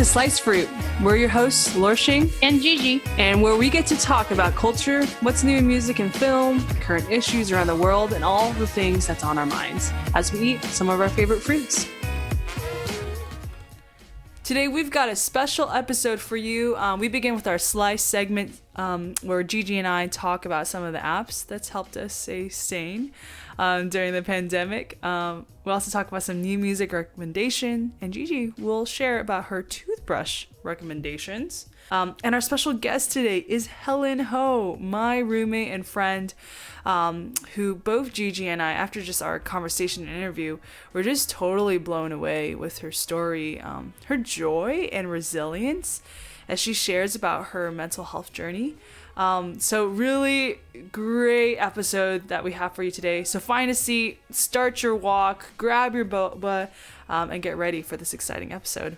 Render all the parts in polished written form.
Sliced Fruit. We're your hosts, Lorshing and Gigi, and where we get to talk about culture, what's new in music and film, current issues around the world, and all the things that's on our minds as we eat some of our favorite fruits. Today we've got a special episode for you. We begin with our Slice segment where Gigi and I talk about some of the apps that's helped us stay sane during the pandemic. We also talk about some new music recommendation, and Gigi will share about her toothbrush recommendations. And our special guest today is Helen Ho, my roommate and friend, who both Gigi and I, after just our conversation and interview, were just totally blown away with her story, her joy and resilience as she shares about her mental health journey. So really great episode that we have for you today. So find a seat, start your walk, grab your boba, and get ready for this exciting episode.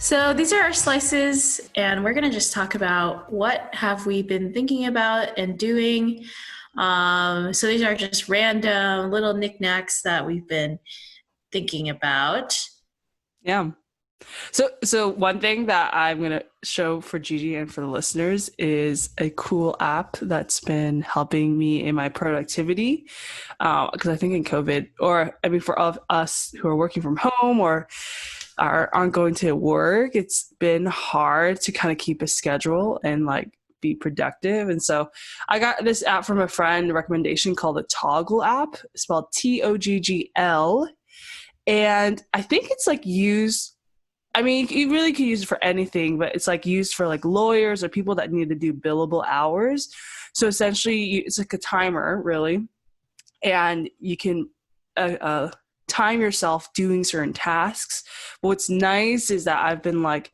So these are our slices, and we're going to just talk about what have we been thinking about and doing. So these are just random little knickknacks that we've been thinking about. Yeah. So one thing that I'm going to show for Gigi and for the listeners is a cool app that's been helping me in my productivity. Because I think in COVID, or I mean for all of us who are working from home or aren't going to work, it's been hard to kind of keep a schedule and like be productive. And so I got this app from a friend, a recommendation called the Toggl App, spelled Toggl. And I think it's like used, I mean, you really could use it for anything, but it's like used for like lawyers or people that need to do billable hours. So essentially it's like a timer really. And you can time yourself doing certain tasks. But what's nice is that I've been like,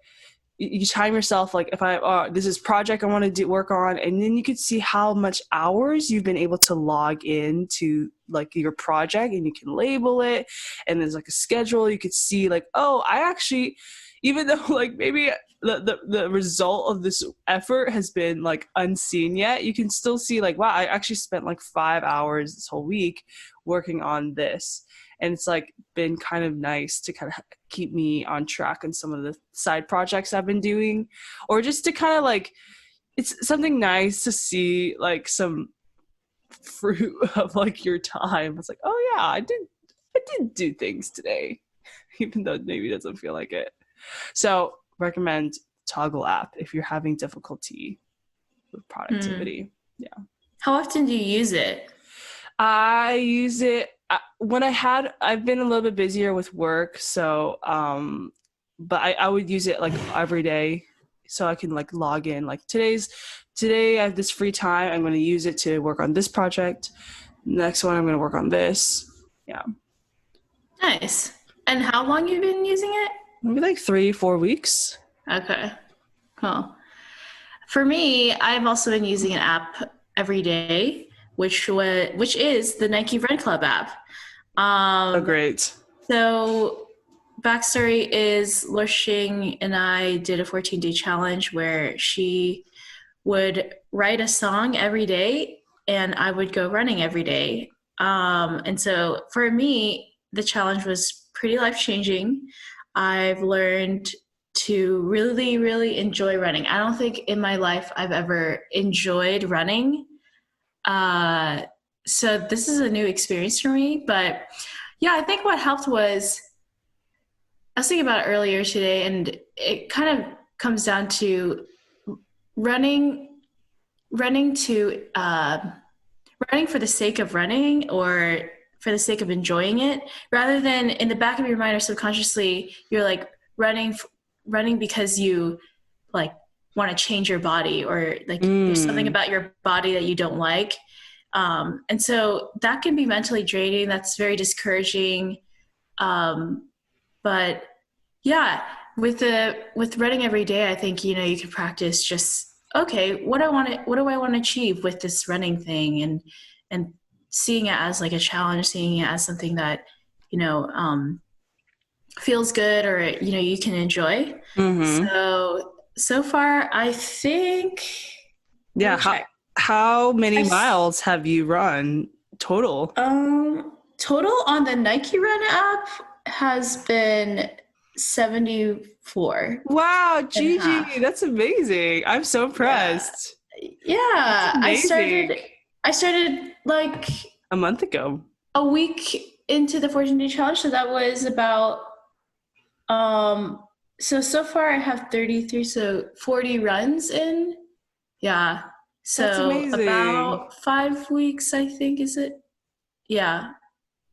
you time yourself, like if this is project I want to work on, and then you could see how much hours you've been able to log in to like your project, and you can label it, and there's like a schedule. You could see like, oh, I actually, even though like maybe the result of this effort has been like unseen yet, you can still see like, wow, I actually spent like 5 hours this whole week working on this. And it's like been kind of nice to kind of keep me on track on some of the side projects I've been doing, or just to kind of like, it's something nice to see like some fruit of like your time. It's like, oh yeah, I did do things today, even though maybe it doesn't feel like it. So recommend Toggl App if you're having difficulty with productivity. Yeah. How often do you use it? I use it when I've been a little bit busier with work. So, but I would use it like every day so I can like log in, like today I have this free time. I'm going to use it to work on this project. Next one, I'm going to work on this. Yeah. Nice. And how long have you been using it? Maybe like 3-4 weeks. Okay. Cool. For me, I've also been using an app every day, which is the Nike Run Club app. Oh, great. So backstory is Lorshing and I did a 14-day challenge where she would write a song every day and I would go running every day. And so for me, the challenge was pretty life-changing. I've learned to really, really enjoy running. I don't think in my life I've ever enjoyed running. So this is a new experience for me, but yeah, I think what helped was, I was thinking about it earlier today, and it kind of comes down to running for the sake of running or for the sake of enjoying it, rather than in the back of your mind or subconsciously, you're like running because you like want to change your body, or like there's something about your body that you don't like. And so that can be mentally draining. That's very discouraging. But yeah, with running every day, I think, you can practice just, okay, what do I want to achieve with this running thing? And seeing it as like a challenge, seeing it as something that, feels good, or, you can enjoy. Mm-hmm. So far, I think. Yeah. How many miles have you run total? Total on the Nike Run app has been 74 Wow, and a Gigi, half. that's amazing. I'm so Yeah. impressed. That's Yeah. amazing. I started like A month ago. a week into the 14-day challenge. So that was about, um, so far I have 33, so 40 runs in. Yeah. That's So amazing. about 5 weeks, I think, is it? Yeah.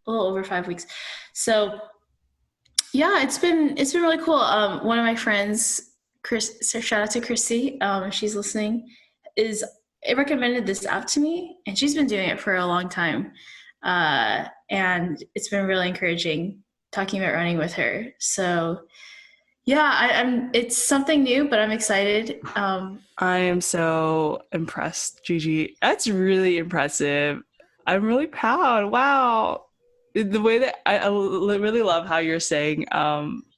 A little over 5 weeks. So yeah, it's been really cool. One of my friends, Chris, so shout out to Chrissy, if she's listening, is it recommended this app to me, and she's been doing it for a long time, and it's been really encouraging talking about running with her. So yeah, I'm. It's something new, but I'm excited. I am so impressed, Gigi. That's really impressive. I'm really proud. Wow. The way that I really love how you're saying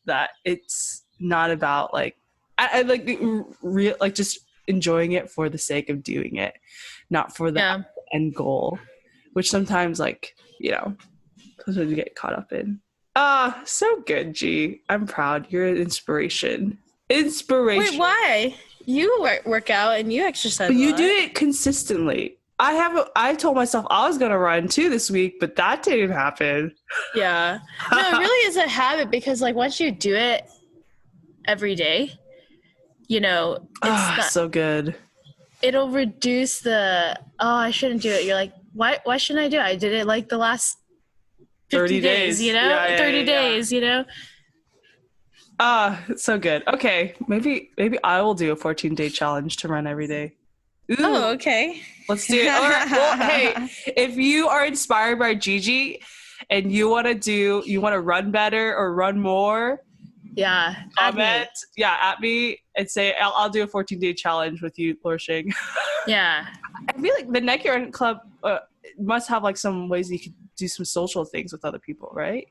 that it's not about like I like real like just enjoying it for the sake of doing it, not for the Yeah. end goal, which sometimes like, sometimes you get caught up in. Ah, so good, G. I'm proud. You're an inspiration. Wait, Inspiration. why? You work out and you exercise But a you do lot. it consistently. I told myself I was gonna run too this week, but that didn't happen. Yeah. No, it really is a habit because like once you do it every day, it's not So good. it'll reduce the I shouldn't do it. You're like, why shouldn't I do it? I did it like the last 50 30 days, days. Yeah, 30 yeah. days, It's so good. Okay, maybe I will do a 14-day challenge to run every day. Ooh, Oh, okay. let's do it. All right. Well, hey, if you are inspired by Gigi and you want to run better or run more, Yeah. Add me. comment, at me and say I'll do a 14-day challenge with you, Lorshing. Yeah. I feel like the Nike Run Club must have like some ways you could do some social things with other people, right?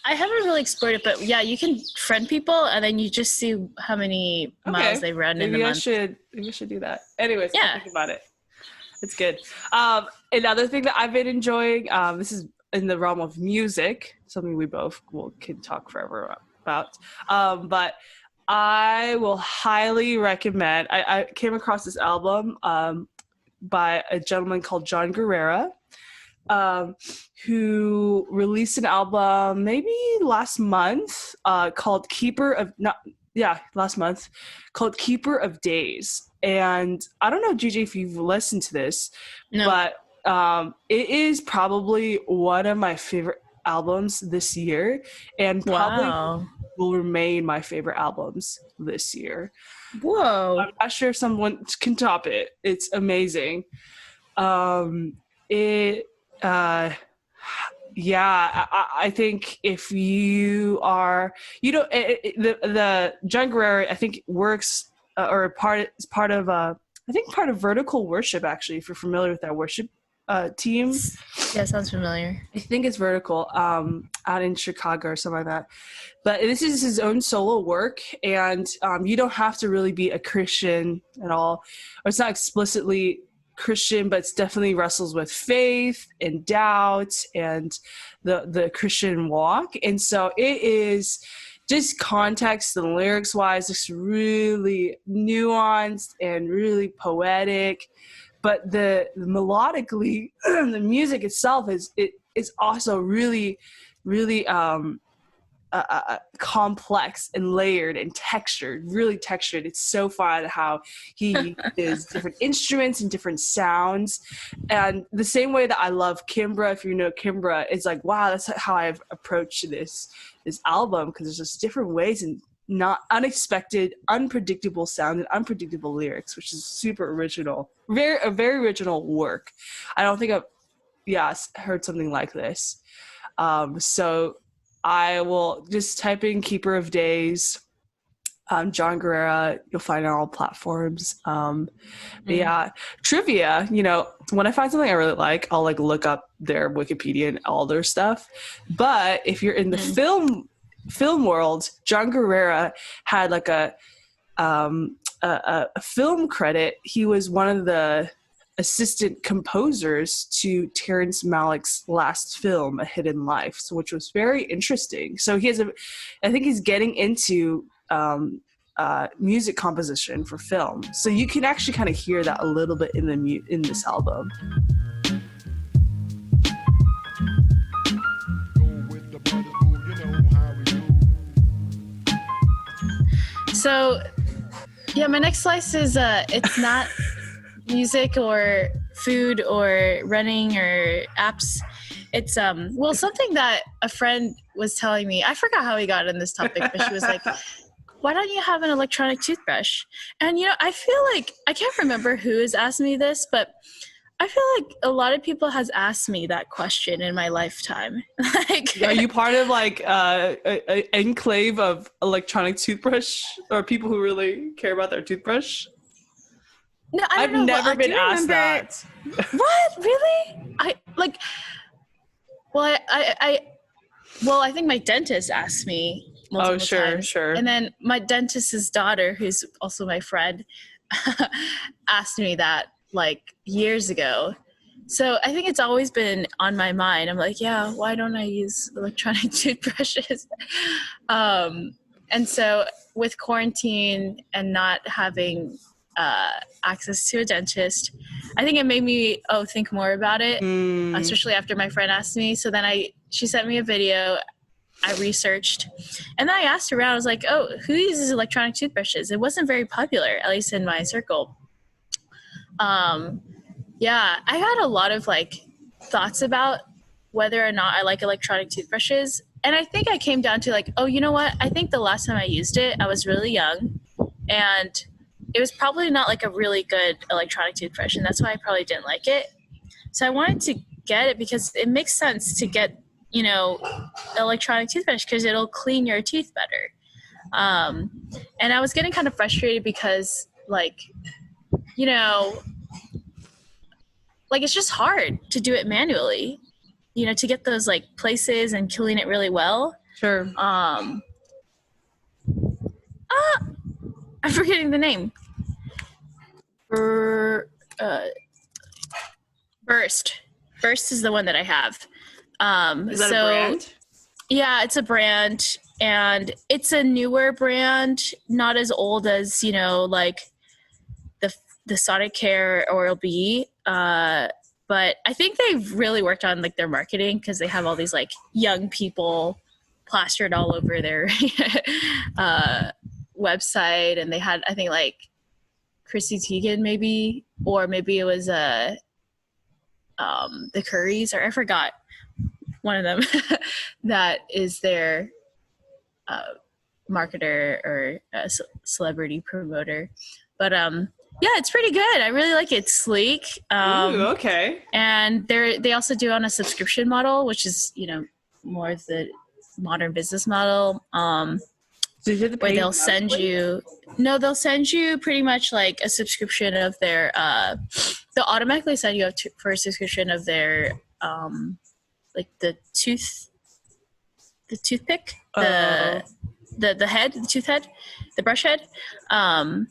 I haven't really explored it, but yeah, you can friend people and then you just see how many miles they run in the month. Maybe I should do that. Anyways, I'll Yeah. think about it. It's good. Another thing that I've been enjoying, this is in the realm of music, something we both can talk forever about. But I will highly recommend. I came across this album by a gentleman called Jon Guerra, who released an album maybe last month called last month, called Keeper of Days. And I don't know, Gigi, if you've listened to this, No. but it is probably one of my favorite albums this year, and probably Wow. will remain my favorite albums this year. Whoa. I'm not sure if someone can top it. It's amazing. It I think if you are, the Jon Guerra, I think works is part of I think part of Vertical Worship, actually, if you're familiar with that worship team. Yeah, sounds familiar. I think it's Vertical, out in Chicago or something like that. But this is his own solo work, and you don't have to really be a Christian at all. Or it's not explicitly Christian, but it's definitely wrestles with faith and doubt and the Christian walk. And so it is just context and lyrics wise, it's really nuanced and really poetic. But the melodically, the music itself is also really, really complex and layered and textured, really textured. It's so fun how he uses different instruments and different sounds. And the same way that I love Kimbra, if you know Kimbra, it's like, wow, that's how I've approached this album, because there's just different ways and not unexpected, unpredictable sound and unpredictable lyrics, which is super original. A very original work. I don't think I've heard something like this. So I will just type in Keeper of Days, Jon Guerra. You'll find it on all platforms. But yeah, trivia. When I find something I really like, I'll like look up their Wikipedia and all their stuff. But if you're in the film world, Jon Guerra had like a film credit. He was one of the assistant composers to Terrence Malick's last film, A Hidden Life, so, which was very interesting. So I think he's getting into music composition for film. So you can actually kind of hear that a little bit in this album. So, yeah, my next slice is it's not music or food or running or apps. It's well, something that a friend was telling me. I forgot how we got on this topic, but she was like, why don't you have an electronic toothbrush? And I feel like, I can't remember who has asked me this, but I feel like a lot of people has asked me that question in my lifetime. Like, are you part of like an enclave of electronic toothbrush, or people who really care about their toothbrush? No, I've never been asked that. What? Really? I think my dentist asked me multiple times. Sure. And then my dentist's daughter, who's also my friend, asked me that like years ago. So I think it's always been on my mind. I'm like, yeah, why don't I use electronic toothbrushes? And so with quarantine and not having access to a dentist, I think it made me think more about it, especially after my friend asked me. So then she sent me a video, I researched, and then I asked around. I was like, oh, who uses electronic toothbrushes? It wasn't very popular, at least in my circle. Yeah, I had a lot of like thoughts about whether or not I like electronic toothbrushes. And I think I came down to like, oh, you know what? I think the last time I used it, I was really young, and it was probably not like a really good electronic toothbrush, and that's why I probably didn't like it. So I wanted to get it because it makes sense to get, electronic toothbrush because it'll clean your teeth better. And I was getting kind of frustrated because it's just hard to do it manually, to get those like places and clean it really well. Sure. I'm forgetting the name. Burst. Burst is the one that I have. Is that a brand? Yeah, it's a brand, and it's a newer brand, not as old as, like the Sonic Care Oral-B. But I think they've really worked on like their marketing because they have all these like young people plastered all over their website, and they had, I think, like Chrissy Teigen maybe, or maybe it was the Currys, or I forgot, one of them that is their marketer or celebrity promoter. But yeah, it's pretty good. I really like it. It's sleek. Ooh, okay. And they also do on a subscription model, which is, more of the modern business model. So where they'll send you pretty much like a subscription of their, they'll automatically send you up for a subscription of their, like the toothpick, the head, the tooth head, the brush head. And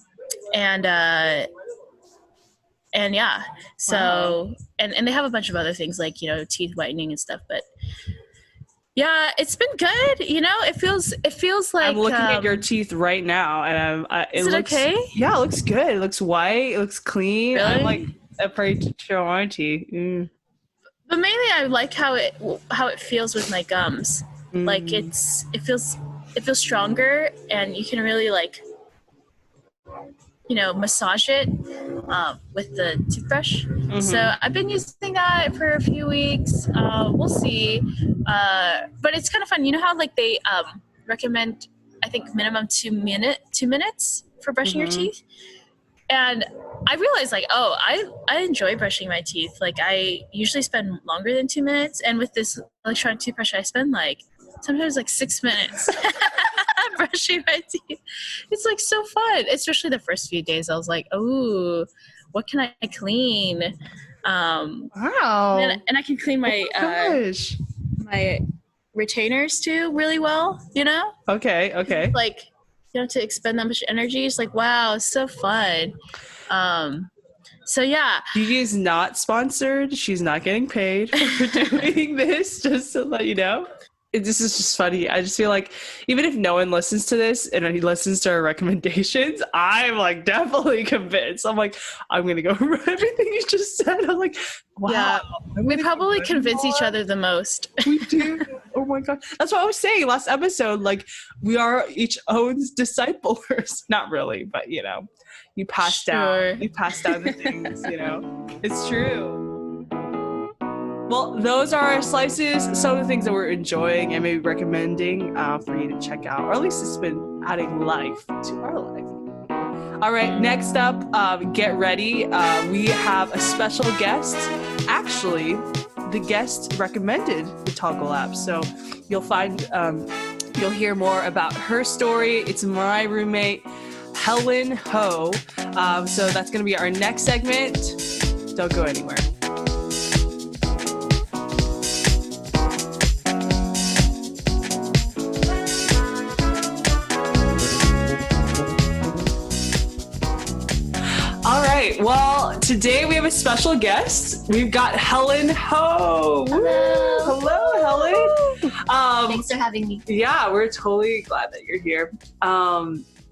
yeah, so, wow. and they have a bunch of other things like, teeth whitening and stuff, but yeah, it's been good. It feels like I'm looking at your teeth right now, and is it okay? Yeah, it looks good. It looks white. It looks clean. Really? I'm like afraid to show my teeth. But mainly, I like how it feels with my gums. Like it feels stronger, and you can really like, massage it with the toothbrush. Mm-hmm. So I've been using that for a few weeks. We'll see. But it's kind of fun. You know how like they recommend, I think, minimum 2 minutes for brushing your teeth? And I realized like, oh, I enjoy brushing my teeth. Like I usually spend longer than 2 minutes. And with this electronic toothbrush, I spend like sometimes like 6 minutes brushing my teeth. It's like so fun, especially the first few days. I was like, oh, what can I clean? Wow. And I can clean my my retainers too really well, Okay. Like, to expend that much energy. It's like, wow, it's so fun. So yeah, Gigi is not sponsored. She's not getting paid for doing this, just to let you know. This is just funny. I just feel like even if no one listens to this and he listens to our recommendations, I'm like definitely convinced. I'm like, I'm going to go over everything you just said. I'm like, wow. Yeah, we probably convince each other the most. We do. Oh my God. That's what I was saying last episode. Like, we are each own's disciplers. Not really, but you know, you pass down the things, you know. It's true. Well, those are our slices, some of the things that we're enjoying and maybe recommending for you to check out, or at least it's been adding life to our life. All right, next up, get ready. We have a special guest. Actually, the guest recommended the Toggl App, so you'll hear more about her story. It's my roommate, Helen Ho. So that's going to be our next segment. Don't go anywhere. All right. Well, today we have a special guest. We've got Helen Ho. Hello, Helen. Thanks for having me. Yeah, we're totally glad that you're here.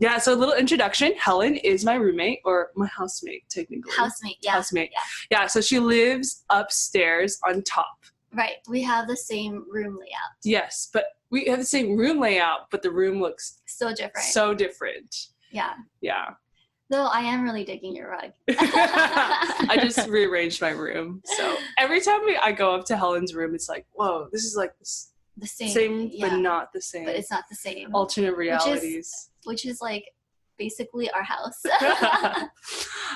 Yeah, so a little introduction. Helen is my roommate, or my housemate, technically. Housemate, yeah. Housemate. Yeah, so she lives upstairs on top. Right. We have the same room layout. Yes, but we have the same room layout, but the room looks So different. so different. Yeah. Yeah. Though I am really digging your rug. I just rearranged my room. So every time I go up to Helen's room, it's like, whoa, this is like the same, yeah. but not the same. But it's not the same. Alternate realities. Which is like basically our house.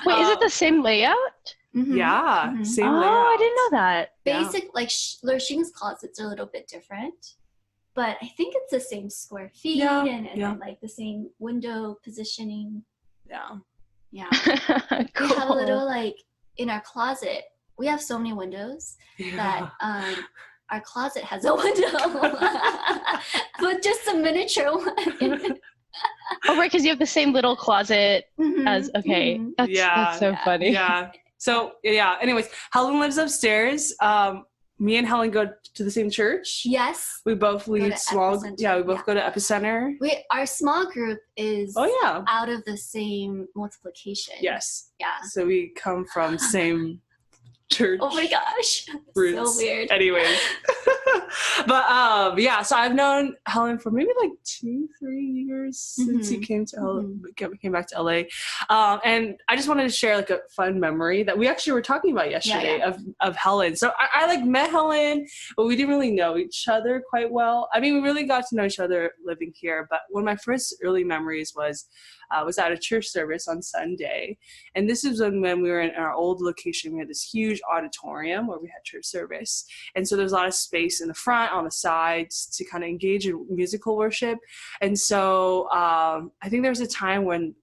Wait, is it the same layout? Mm-hmm. Yeah, Mm-hmm. same Oh, layout. I didn't know that. Basic, like Lurshing's closets are a little bit different. But I think it's the same square feet and like the same window positioning. Yeah. Yeah. Cool. We have a little like in our closet. We have so many windows that our closet has a window, but just a miniature one. Oh, right, because you have the same little closet as. Okay, Mhm. that's so funny. Yeah. So yeah. Anyways, Helen lives upstairs. Me and Helen go to the same church. Yes. We both lead small. Epicenter. Yeah, we both go to Epicenter. Our small group is out of the same multiplication. Yes. Yeah. So we come from same church. Oh my gosh. Roots. So weird. Anyways. But yeah, so I've known Helen for maybe like 2-3 years since he came to came back to LA. And I just wanted to share like a fun memory that we actually were talking about yesterday of Helen. So I like met Helen, but we didn't really know each other quite well. I mean, we really got to know each other living here, but one of my first early memories was at a church service on Sunday. And this is when we were in our old location. We had this huge auditorium where we had church service. And so there's a lot of space in the front, on the sides to kind of engage in musical worship. And so I think there was a time when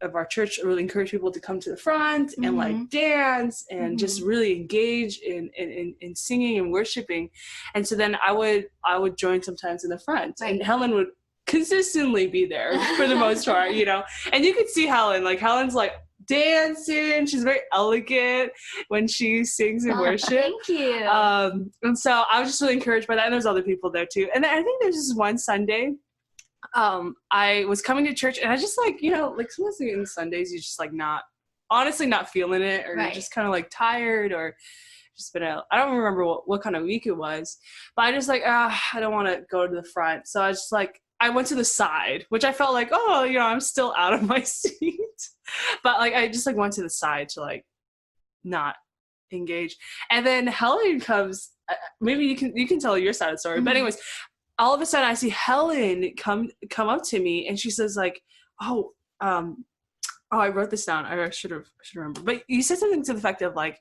our church really encouraged people to come to the front and like dance and just really engage in singing and worshiping. And so then I would join sometimes in the front, and Helen would consistently be there for the most part, you know. And you could see Helen, like Helen's like dancing. She's very elegant when she sings and worship. Thank you. And so I was just really encouraged by that. And there's other people there too. And then I think there's this one Sunday, I was coming to church and I just like, you know, like sometimes on Sundays, you're just like not feeling it, or you're just kind of like tired, or just been I don't remember what kind of week it was, but I just like, I don't want to go to the front. So I just like, I went to the side, which I felt like, oh, you know, I'm still out of my seat. But like, I just like went to the side to like not engage. And then Helen comes, maybe you can tell your side of the story. But anyways, all of a sudden I see Helen come up to me and she says like, I wrote this down. I should remember. But you said something to the effect of like,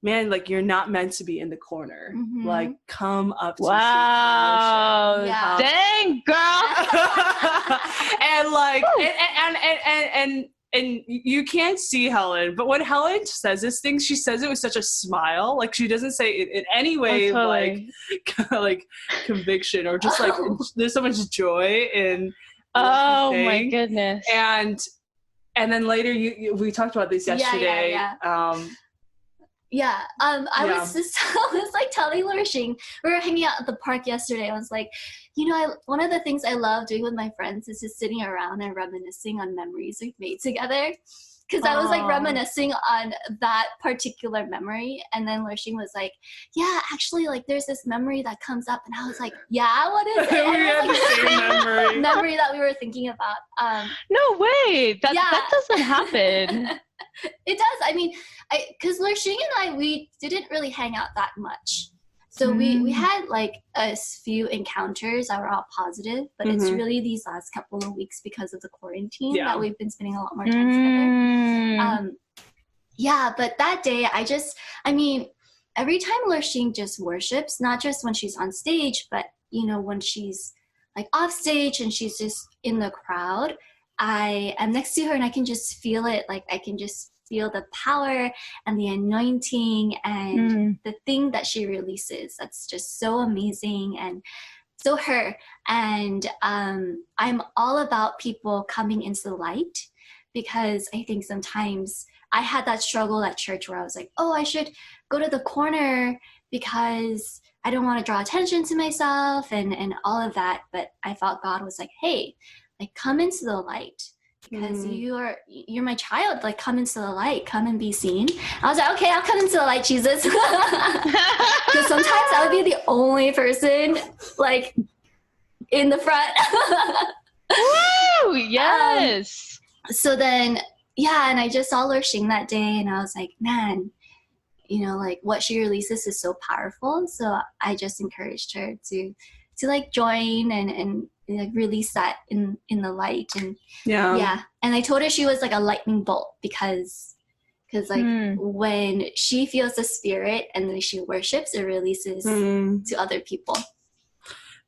man, like you're not meant to be in the corner. Like come up to wow. Yeah. Dang, girl. And like and you can't see Helen, but when Helen says this thing, she says it with such a smile. Like she doesn't say it in any way like conviction, or just like there's so much joy in oh my goodness. And And then later, we talked about this yesterday. I was like telling Lurshing, we were hanging out at the park yesterday. I was like, one of the things I love doing with my friends is just sitting around and reminiscing on memories we've made together. Because I was like reminiscing on that particular memory, and then Lurshing was like, "Yeah, actually, like there's this memory that comes up," and I was like, "Yeah, what is it?" We had the same memory that we were thinking about. No way, that doesn't happen. It does. I mean, because Lurshing and we didn't really hang out that much. So we had like a few encounters that were all positive, but it's really these last couple of weeks because of the quarantine that we've been spending a lot more time together. But that day every time Lurshing just worships, not just when she's on stage, but when she's like off stage and she's just in the crowd, I am next to her and I can just feel it. Like I can just feel the power and the anointing and the thing that she releases. That's just so amazing and so her. And I'm all about people coming into the light, because I think sometimes I had that struggle at church where I was like, oh, I should go to the corner because I don't want to draw attention to myself and all of that. But I felt God was like, hey, like come into the light. Because you're my child, like come into the light, come and be seen. I was like, okay, I'll come into the light, Jesus. Because sometimes I would be the only person like in the front. Woo! Yes. So then, and I just saw Lurshing that day, and I was like, man, like what she releases is so powerful. So I just encouraged her to like join and like release that in the light. And and I told her she was like a lightning bolt, because like when she feels the spirit and then she worships, it releases to other people.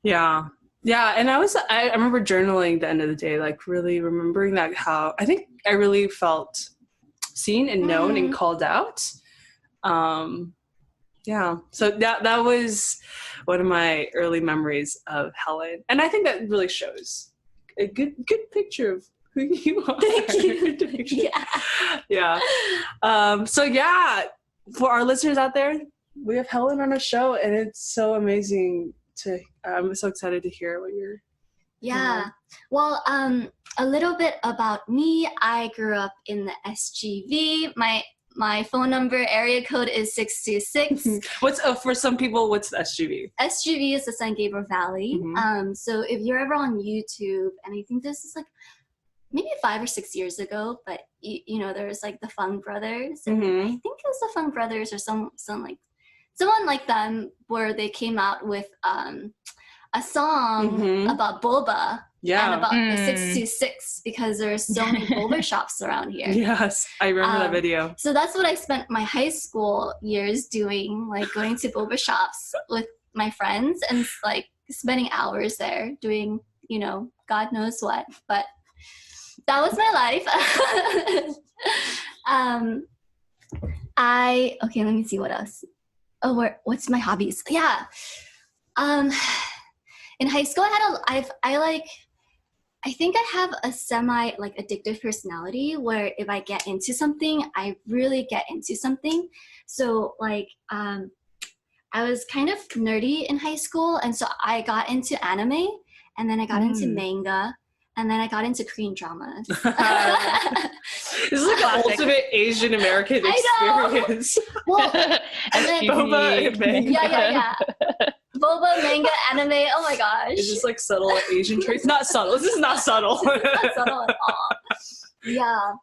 And I remember journaling the end of the day, like really remembering that, how I think I really felt seen and known and called out. So that was one of my early memories of Helen, and I think that really shows a good picture of who you are. Thank you. For our listeners out there, we have Helen on our show, and it's so amazing I'm so excited to hear what you're. Well, a little bit about me. I grew up in the SGV. My phone number area code is 626. For some people, what's the SGV? SGV is the San Gabriel Valley. So if you're ever on YouTube, and I think this is like maybe 5 or 6 years ago, but there was like the Fung Brothers, and I think it was the Fung Brothers or someone like them, where they came out with a song about boba. And about the 626, because there's so many boba shops around here. Yes, I remember that video. So that's what I spent my high school years doing, like going to boba shops with my friends and like spending hours there doing, God knows what. But that was my life. Let me see what else. What's my hobbies? In high school, I think I have a semi like addictive personality, where if I get into something, I really get into something. So like I was kind of nerdy in high school, and so I got into anime, and then I got into manga, and then I got into Korean dramas. This is like an ultimate Asian American experience. Well, and then boba and manga. Boba, manga, anime. Oh my gosh. It's just like subtle Asian traits. Not subtle. This is not subtle. Not subtle at all. Yeah.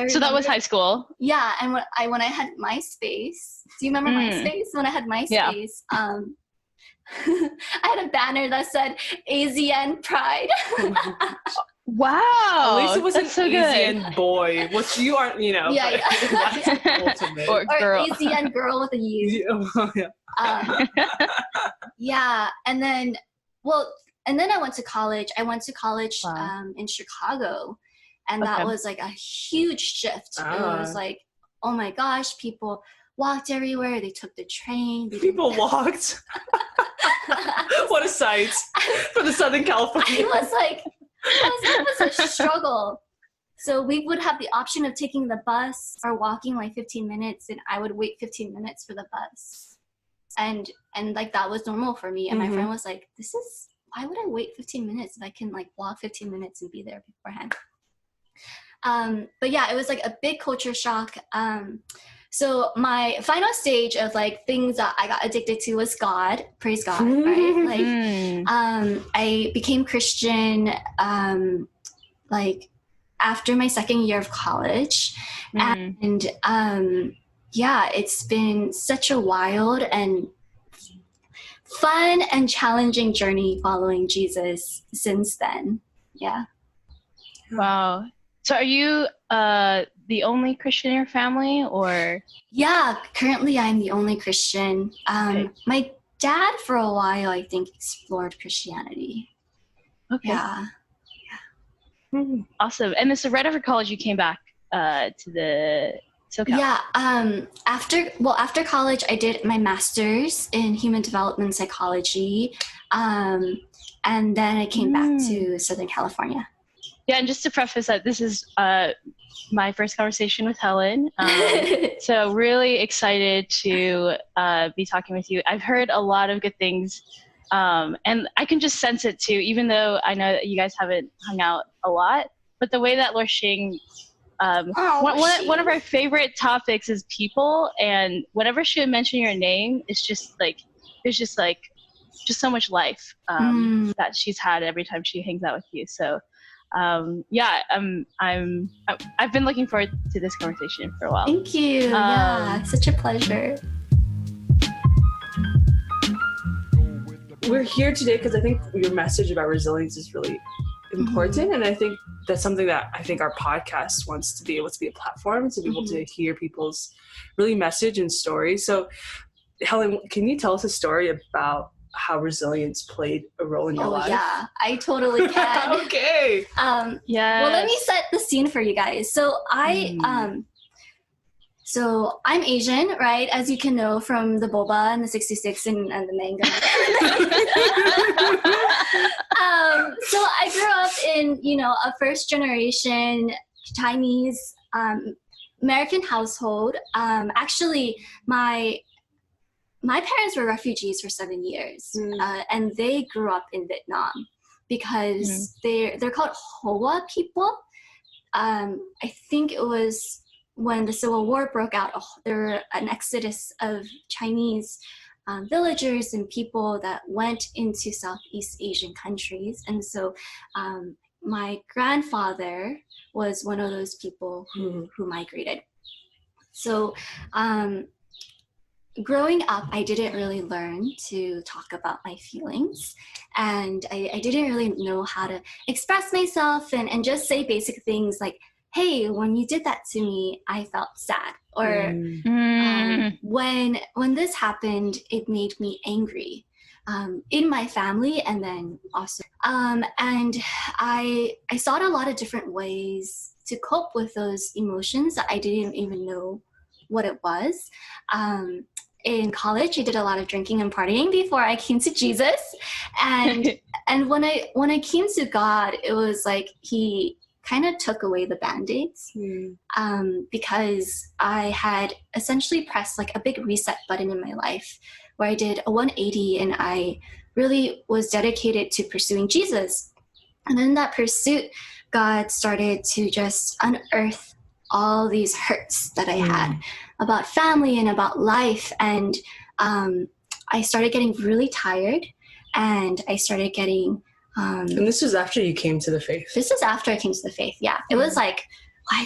So that was high school. Yeah, and when I had MySpace. Do you remember MySpace? When I had MySpace, I had a banner that said AZN Pride. Wow. At least it wasn't so AZN good. boy, which you aren't, That's ultimate. Or girl. AZN girl with a U. And then I went to college. I went to college in Chicago, and that was like a huge shift. It was like, oh my gosh, people walked everywhere. They took the train. People walked. What a sight for the Southern California. It was a struggle. So we would have the option of taking the bus or walking like 15 minutes, and I would wait 15 minutes for the bus. And like that was normal for me. And my friend was like, why would I wait 15 minutes if I can like walk 15 minutes and be there beforehand? But yeah, it was like a big culture shock. So my final stage of like things that I got addicted to was God, praise God, right? Like, I became Christian, like after my second year of college. And, yeah, it's been such a wild and fun and challenging journey following Jesus since then. Yeah. Wow. So are you the only Christian in your family, or? Yeah, currently I'm the only Christian. Okay. My dad for a while, I think, explored Christianity. Okay. Yeah. Awesome. And then so right after college, you came back to the SoCal. Yeah. After college, I did my master's in human development psychology. And then I came back to Southern California. Yeah, and just to preface that, this is my first conversation with Helen. So really excited to be talking with you. I've heard a lot of good things, and I can just sense it too, even though I know that you guys haven't hung out a lot. But the way that Luoxing, one of our favorite topics is people, and whenever she would mention your name, it's just like, there's just so much life that she's had every time she hangs out with you. So yeah, I've been looking forward to this conversation for a while. Thank you. Yeah, such a pleasure. We're here today because I think your message about resilience is really important, and I think that's something that I think our podcast wants to be able to be a platform to be able to hear people's really message and stories. So, Helen, can you tell us a story about how resilience played a role in your life? Yeah, I totally can. Okay. Yeah. Well, let me set the scene for you guys. So so I'm Asian, right? As you can know from the boba and the 66 and the mango. So I grew up in, a first generation Chinese American household. Actually, my parents were refugees for 7 years, and they grew up in Vietnam because they're called Hoa people. I think it was when the Civil War broke out, there were an exodus of Chinese villagers and people that went into Southeast Asian countries. And so my grandfather was one of those people who migrated. So growing up, I didn't really learn to talk about my feelings, and I didn't really know how to express myself and just say basic things like, hey, when you did that to me, I felt sad. Or when this happened, it made me angry in my family, and then also. And I sought a lot of different ways to cope with those emotions that I didn't even know what it was. In college, I did a lot of drinking and partying before I came to Jesus. And when I came to God, it was like he kind of took away the band-aids because I had essentially pressed like a big reset button in my life where I did a 180 and I really was dedicated to pursuing Jesus. And in that pursuit, God started to just unearth all these hurts that I had about family and about life. And I started getting really tired, and I started getting and this was after you came to the faith. This is after I came to the faith. Yeah, it was like I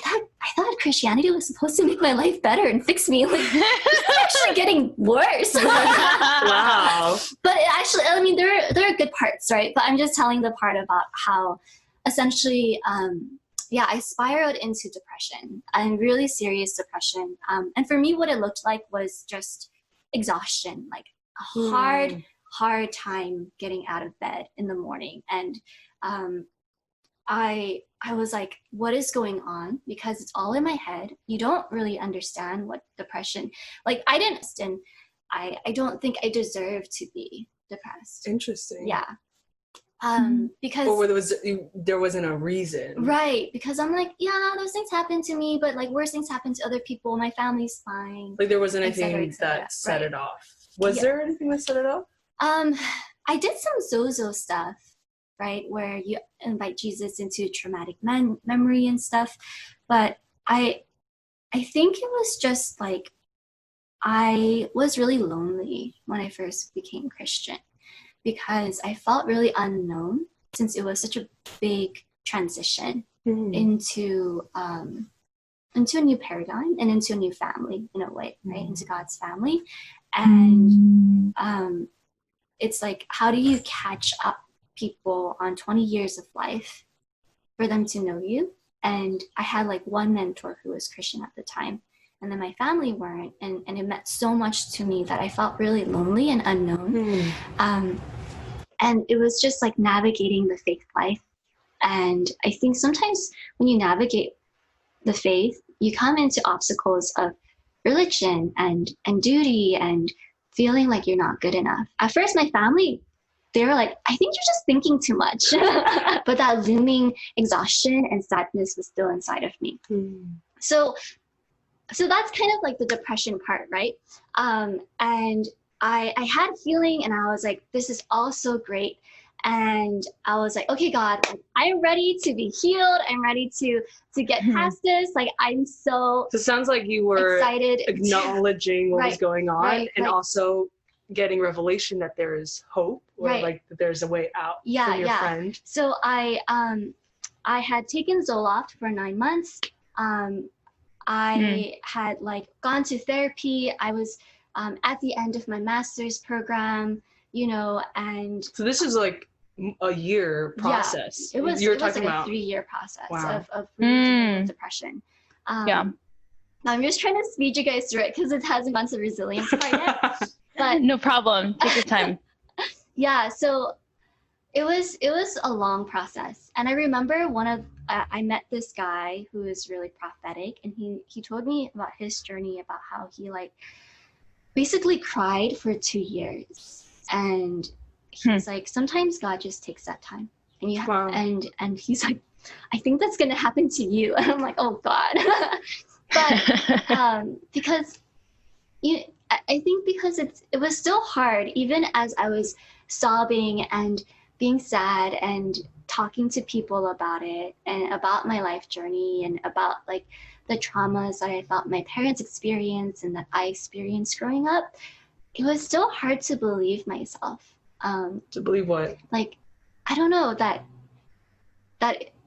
thought Christianity was supposed to make my life better and fix me. Like, it's actually getting worse. Wow. But actually, I mean, there are good parts, right? But I'm just telling the part about how essentially, I spiraled into depression, and really serious depression. And for me, what it looked like was just exhaustion, like a hard time getting out of bed in the morning. And I was like, what is going on? Because it's all in my head. You don't really understand what depression, like I didn't, and I don't think I deserve to be depressed. Interesting. Yeah. Because or there wasn't a reason. Right, because I'm like, yeah, those things happen to me, but like worse things happen to other people. My family's fine. Like there wasn't et cetera, anything et cetera. that set Right. it off. Was there anything that set it off? I did some Zozo stuff, right, where you invite Jesus into traumatic memory and stuff, but I think it was just like I was really lonely when I first became Christian because I felt really unknown since it was such a big transition into a new paradigm and into a new family in a way, right? Into God's family. And it's like, how do you catch up people on 20 years of life for them to know you? And I had like one mentor who was Christian at the time, and then my family weren't. And it meant so much to me that I felt really lonely and unknown. And it was just like navigating the faith life. And I think sometimes when you navigate the faith, you come into obstacles of religion and duty and feeling like you're not good enough. At first, my family, they were like, I think you're just thinking too much. But that looming exhaustion and sadness was still inside of me. So that's kind of like the depression part, right? And I had healing, and I was like, this is all so great. And I was like, okay, God, I'm ready to be healed. I'm ready to get past this. Like, I'm so it sounds like you were excited, acknowledging what was going on, and like, also getting revelation that there is hope, or like that there's a way out from your friend. So I had taken Zoloft for 9 months. I had like gone to therapy. I was at the end of my master's program, you know, and so this is like a year process. Yeah, it was like a 3-year process of dealing with depression. I'm just trying to speed you guys through it because it hasn't gone to the resilience part yet. But no problem. Take your time. Yeah, so it was a long process. And I remember I met this guy who is really prophetic, and he told me about his journey, about how he like basically cried for 2 years. And he's like, sometimes God just takes that time. And you have, and he's like, I think that's gonna happen to you. And I'm like, oh God. But because I think because it was still hard, even as I was sobbing and being sad and talking to people about it and about my life journey and about like the traumas that I thought my parents experienced and that I experienced growing up, it was still hard to believe myself. To believe what? Like, I don't know, that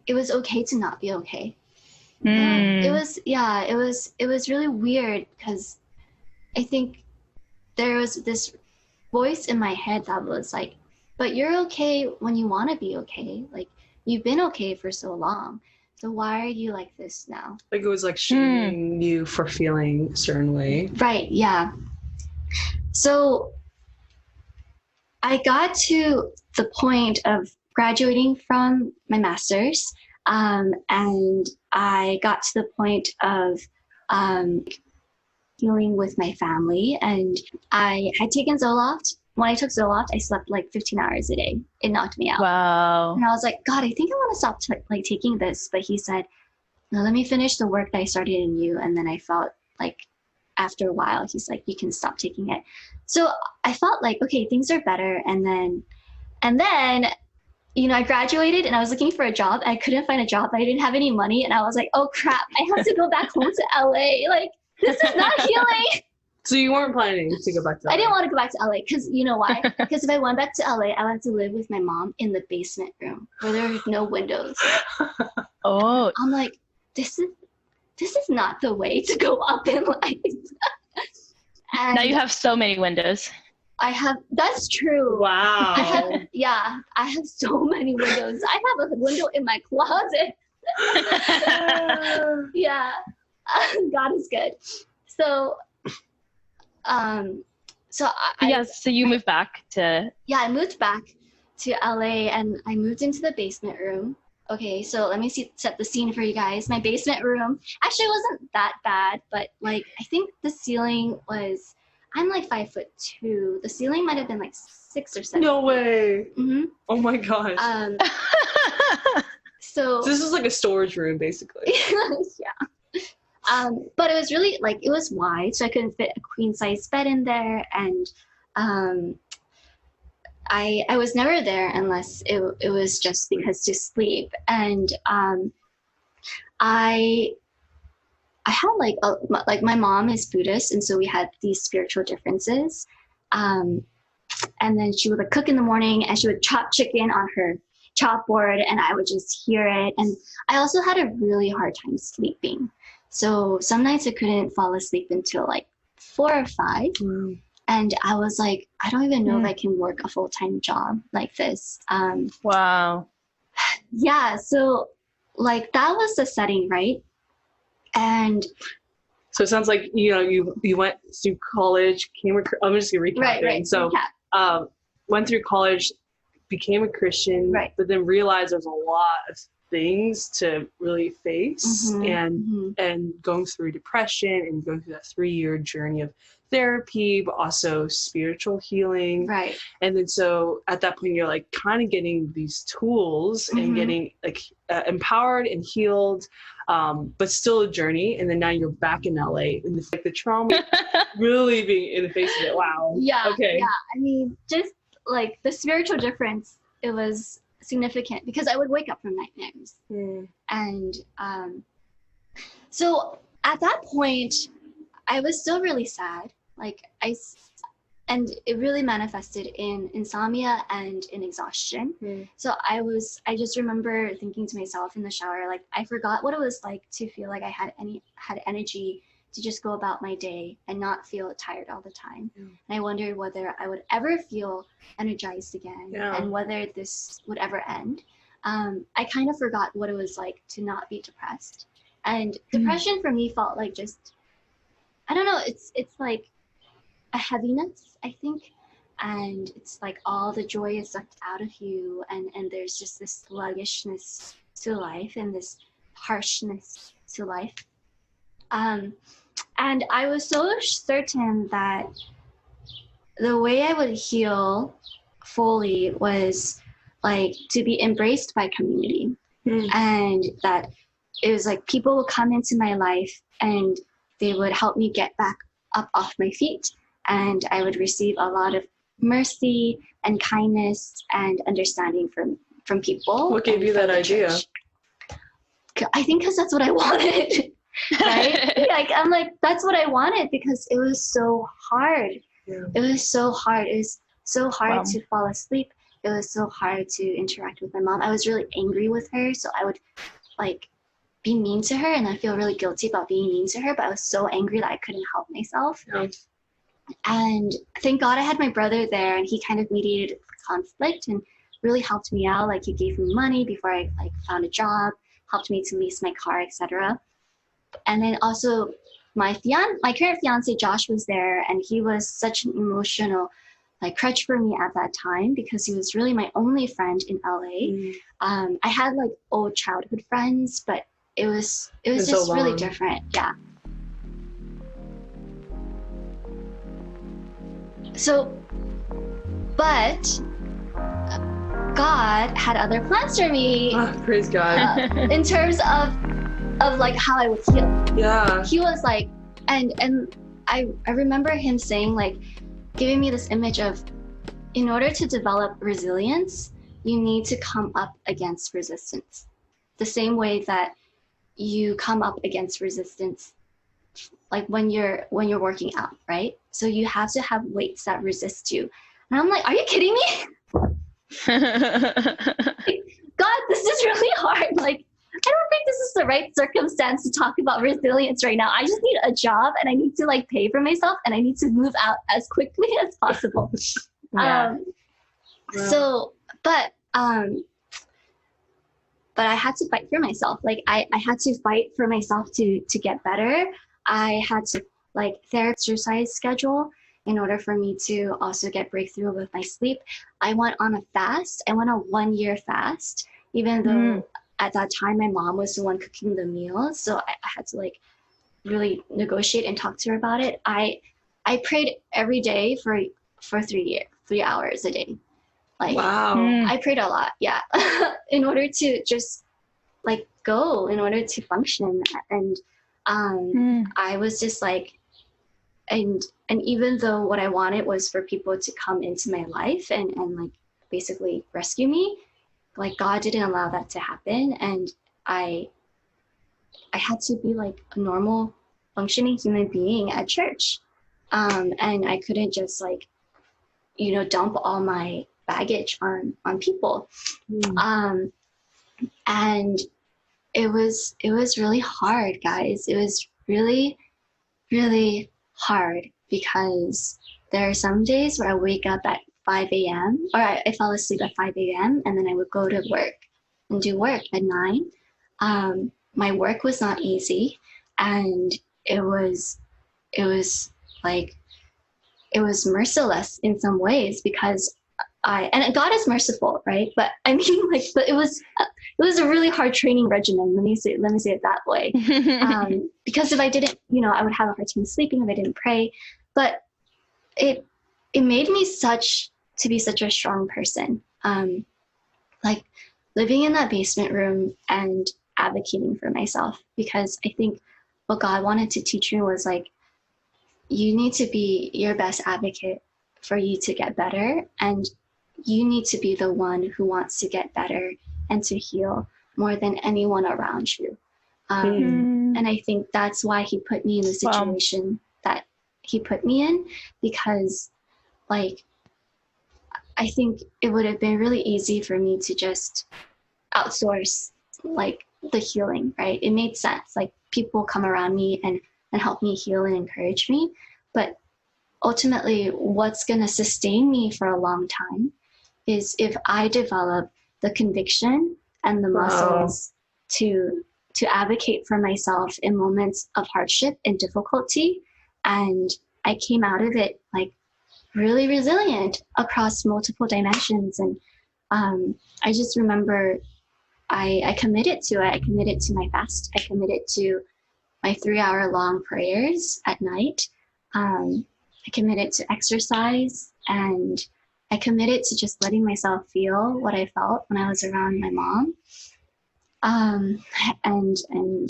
it was okay to not be okay. It was really weird because I think there was this voice in my head that was like, but you're okay when you want to be okay. Like, you've been okay for so long. So why are you like this now? Like it was like shaming you for feeling a certain way. Right, yeah. So I got to the point of graduating from my master's, and I got to the point of healing with my family, and I had taken Zoloft. When I took Zoloft, I slept like 15 hours a day. It knocked me out. Wow. And I was like, God, I think I want to stop taking this. But he said, no, let me finish the work that I started in you. And then I felt like after a while, he's like, you can stop taking it. So I felt like, okay, things are better. And then, you know, I graduated and I was looking for a job. And I couldn't find a job. I didn't have any money. And I was like, oh crap, I have to go back home to LA. Like, this is not healing. So you weren't planning to go back to LA? I didn't want to go back to LA because you know why? Because if I went back to LA, I would have to live with my mom in the basement room where there are no windows. Oh. I'm like, this is not the way to go up in life. Now you have so many windows. That's true. Wow. I have so many windows. I have a window in my closet. Yeah. God is good. So so you moved back to... Yeah, I moved back to LA and I moved into the basement room. Okay, so let me set the scene for you guys. My basement room actually wasn't that bad, but like I think the ceiling was I'm like 5'2". The ceiling might have been like 6 or 7. No way. Mm-hmm. Oh my gosh. So this is like a storage room, basically. yeah. But it was really like, it was wide, so I couldn't fit a queen size bed in there. And I was never there unless it was just because to sleep. And I had like my mom is Buddhist, and so we had these spiritual differences. And then she would like cook in the morning, and she would chop chicken on her chopboard, and I would just hear it. And I also had a really hard time sleeping. So some nights I couldn't fall asleep until like 4 or 5. And I was like, I don't even know if I can work a full-time job like this. Wow. Yeah, so like that was the setting, right? And so it sounds like, you know, you went through college, I'm just gonna recap. Right. So went through college, became a Christian, right, but then realized there's a lot of things to really face, and going through depression and going through that 3-year journey of therapy, but also spiritual healing. Right. And then so at that point you're like kind of getting these tools and getting like empowered and healed, but still a journey. And then now you're back in LA, and like the trauma really being in the face of it. Wow. Yeah. Okay. Yeah. I mean, just like the spiritual difference, it was significant because I would wake up from nightmares. And so at that point I was still really sad. Like and it really manifested in insomnia and in exhaustion. So I just remember thinking to myself in the shower, like I forgot what it was like to feel like I had energy to just go about my day and not feel tired all the time. And I wondered whether I would ever feel energized again, and whether this would ever end. I kind of forgot what it was like to not be depressed. And depression for me felt like just, I don't know, it's like a heaviness, I think. And it's like all the joy is sucked out of you, and there's just this sluggishness to life and this harshness to life. And I was so certain that the way I would heal fully was like to be embraced by community. And that it was like people would come into my life and they would help me get back up off my feet, and I would receive a lot of mercy and kindness and understanding from people. What gave you that idea? I think because that's what I wanted. Right? Like I'm like, that's what I wanted because it was so hard. It was so hard. It was so hard to fall asleep. It was so hard to interact with my mom. I was really angry with her, so I would like be mean to her, and I feel really guilty about being mean to her, but I was so angry that I couldn't help myself. And thank God I had my brother there, and he kind of mediated the conflict and really helped me out. Like he gave me money before I like found a job, helped me to lease my car, etc. And then also my current fiance Josh was there, and he was such an emotional like crutch for me at that time because he was really my only friend in LA. I had like old childhood friends, but it was just so really different. Yeah. So, but God had other plans for me. Praise God. In terms of like how I would heal. Yeah. He was like, and I remember him saying like, giving me this image of, in order to develop resilience, you need to come up against resistance. The same way that you come up against resistance, like when you're working out, right? So you have to have weights that resist you. And I'm like, are you kidding me? God, this is really hard. Like, I don't think this is the right circumstance to talk about resilience right now. I just need a job, and I need to like pay for myself, and I need to move out as quickly as possible. So, but I had to fight for myself. Like I had to fight for myself to get better. I had to like exercise schedule in order for me to also get breakthrough with my sleep. I went on a fast. I went on a 1-year fast, even though at that time my mom was the one cooking the meals. So I had to like really negotiate and talk to her about it. I I prayed every day for 3 hours a day. Like, Wow. I prayed a lot, yeah, in order to just like go, in order to function. And I was just like, and even though what I wanted was for people to come into my life and like basically rescue me, like God didn't allow that to happen. And I had to be like a normal functioning human being at church. And I couldn't just like, dump all my baggage on people. And it was really hard, guys. It was really, really hard because there are some days where I wake up at 5 a.m. or I fell asleep at 5 a.m. and then I would go to work and do work at 9. My work was not easy, and it was like, it was merciless in some ways because and God is merciful, right? But I mean, like, but it was a really hard training regimen. Let me say it that way. Because if I didn't, I would have a hard time sleeping if I didn't pray. But it made me to be such a strong person. Like living in that basement room and advocating for myself, because I think what God wanted to teach me was like, you need to be your best advocate for you to get better, and you need to be the one who wants to get better and to heal more than anyone around you. And I think that's why he put me in the situation that he put me in, because like, I think it would have been really easy for me to just outsource like the healing, right? It made sense. Like people come around me and help me heal and encourage me. But ultimately, what's going to sustain me for a long time is if I develop the conviction and the muscles to advocate for myself in moments of hardship and difficulty. And I came out of it like really resilient across multiple dimensions. And I just remember I committed to it. I committed to my fast. I committed to my 3-hour-long prayers at night. I committed to exercise, and I committed to just letting myself feel what I felt when I was around my mom. And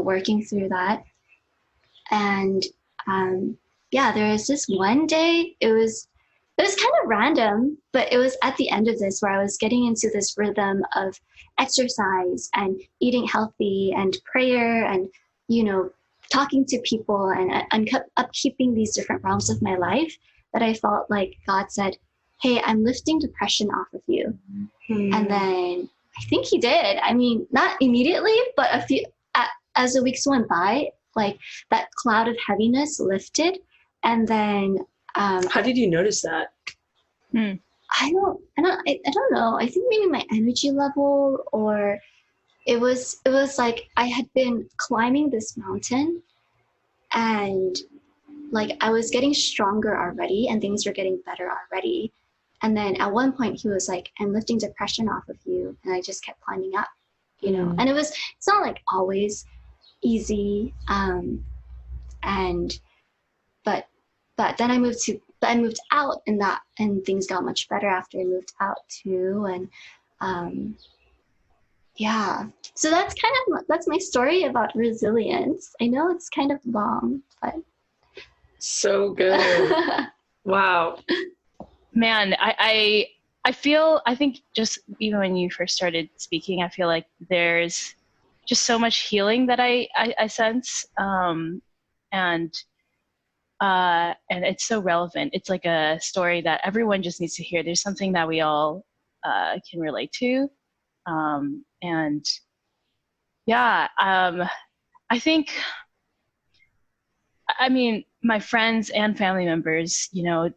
working through that. And there was this one day, it was kind of random, but it was at the end of this where I was getting into this rhythm of exercise and eating healthy and prayer and, talking to people and upkeeping these different realms of my life, that I felt like God said, hey, I'm lifting depression off of you. And then I think he did. I mean, not immediately, but as the weeks went by, like that cloud of heaviness lifted. And then how did you notice that? I don't know. I think maybe my energy level, or it was like I had been climbing this mountain, and like I was getting stronger already and things were getting better already. And then at one point he was like, I'm lifting depression off of you. And I just kept climbing up, and it's not like always easy. But then I moved out, and things got much better after I moved out too. And so that's my story about resilience. I know it's kind of long, but so good. Wow. Man, I think just even when you first started speaking, I feel like there's just so much healing that I sense. And it's so relevant. It's like a story that everyone just needs to hear. There's something that we all can relate to. I think, I mean, my friends and family members, I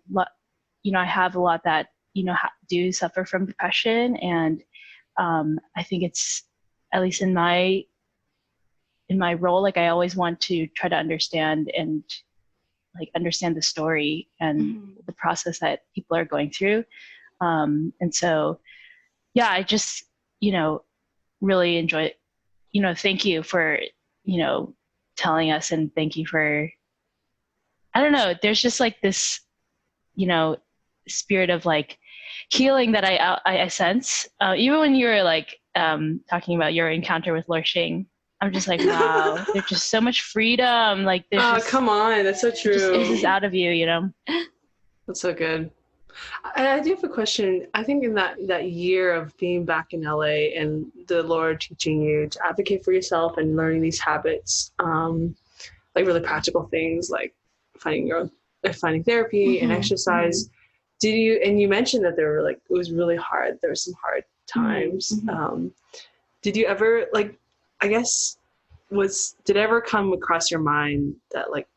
have a lot that, do suffer from depression. And I think it's, at least in my role, like I always want to try to understand the story and the process that people are going through. And so, I just, really enjoy it. Thank you for, telling us, and thank you for I don't know, there's just like this, you know, spirit of like healing that I sense. Even when you were like talking about your encounter with Lurshing, I'm just like, wow, there's just so much freedom. Like there's Oh, just, come on. That's so it true. just oozes out of you, you know? That's so good. I do have a question. I think in that year of being back in LA and the Lord teaching you to advocate for yourself and learning these habits, like really practical things like finding therapy and exercise. Did you, and you mentioned that there were like, it was really hard. There were some hard times. Did you ever like, I guess, did it ever come across your mind that like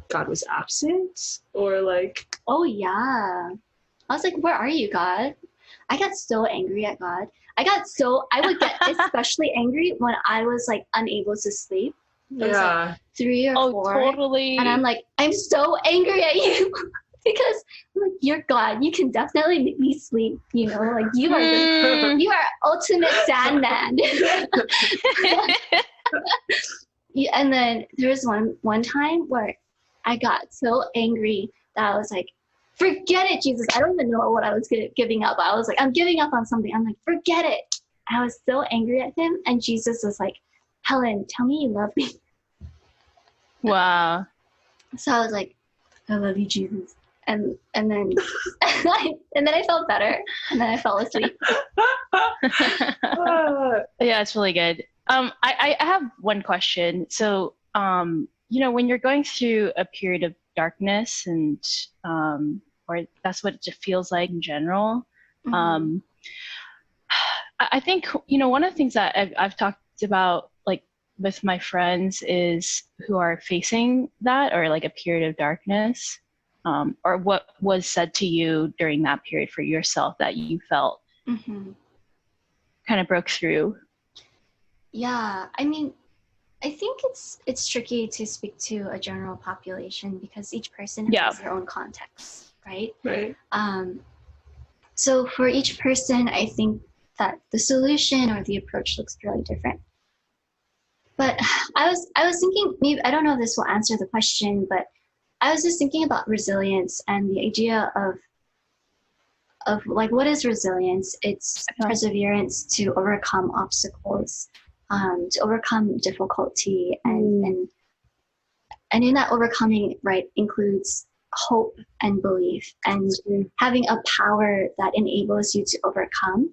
God was absent or like? Oh yeah. I was like, where are you, God? I got so angry at God. I would get especially angry when I was like unable to sleep. It was like 3 or 4. Totally. And I'm like, I'm so angry at you because I'm like, you're God. You can definitely make me sleep. You know, like you are ultimate Sandman. And then there was one time where I got so angry that I was like, forget it, Jesus. I don't even know what I was giving up. I was like, I'm giving up on something. I'm like, forget it. I was so angry at him. And Jesus was like, Helen, tell me you love me. Wow. So I was like, I love you, Jesus. And then and then I felt better. And then I fell asleep. Yeah, it's really good. I have one question. So, you know, when you're going through a period of darkness and or that's what it feels like in general, I think, you know, one of the things that I've talked about like with my friends is who are facing that or like a period of darkness, or what was said to you during that period for yourself that you felt kind of broke through. Yeah, I mean, I think it's tricky to speak to a general population because each person has their own context, right? Right. So for each person, I think that the solution or the approach looks really different. But I was thinking, maybe I don't know if this will answer the question, but I was just thinking about resilience and the idea of like, what is resilience? It's perseverance to overcome obstacles, to overcome difficulty, and in that overcoming, right, includes hope and belief and having a power that enables you to overcome.